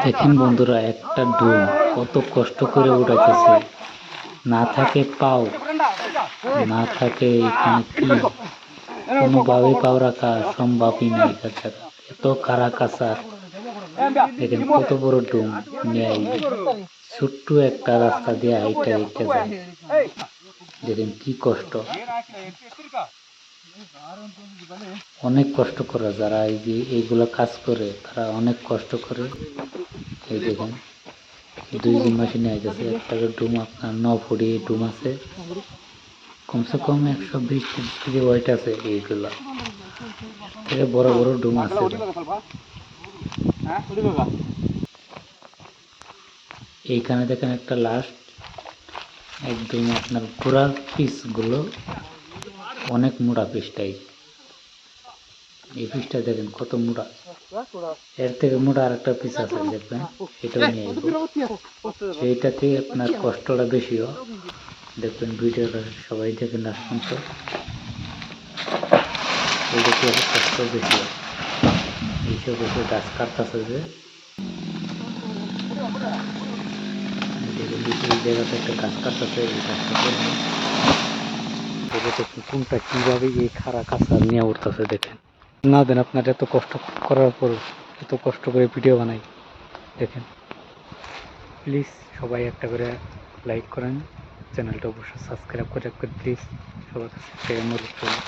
দেখেন বন্ধুরা, একটা ডুম কত কষ্ট করে উঠাইতেছে। না থাকে পাও, না থাকে এখানে কি, কোনোভাবে পাও রাখা সম্ভবই নাই। তাছাড়া এত কারা কাছার, দেখেন কত বড় ডুম নিয়ে ছোট্ট একটা রাস্তা দিয়ে হাইটা হাইটা যায়। দেখেন কি কষ্ট, অনেক কষ্ট করে যারা এই যে এইগুলো কাজ করে, তারা অনেক কষ্ট করে। এই দেখেন 2 জন মেশিনে আইতেছে। একটা ডুম আপনার 9 ফুটি ডুম আছে, কমসে কম 120-30 কেজি ওয়েট আছে। এইগুলা থেকে বড় বড় ডুম আছে। এইখানে দেখেন একটা লাস্ট একদম আপনার ঘোড়ার পিসগুলো অনেক মোটা পিসটাই। এই পিসটা দেখেন কত মোটা, এর থেকে মোটা আর একটা পিস আছে দেখবেন, এটাও নিয়ে আসবো। সেইটাতে আপনার কষ্টটা বেশিও। দেখবেন ভিডিওটা সবাই দেখেন লাস্ট পর্যন্ত, এইটাতে কষ্ট বেশি। এইসব এসে গাছ কাটতেছে যে, এই জায়গাতে একটা গাছ কাটতেছে, এই গাছটা করবে কোনটা কিভাবে এই খাড়া কাঁচা নিয়ে উঠতেছে দেখেন। না দেন আপনার এত কষ্ট করার পর, এত কষ্ট করে ভিডিও বানাই দেখেন। প্লিজ সবাই একটা করে লাইক করেন, চ্যানেলটা অবশ্যই সাবস্ক্রাইব করে রাখবেন প্লিজ। সবার কাছে একটা অনুরোধ করুন।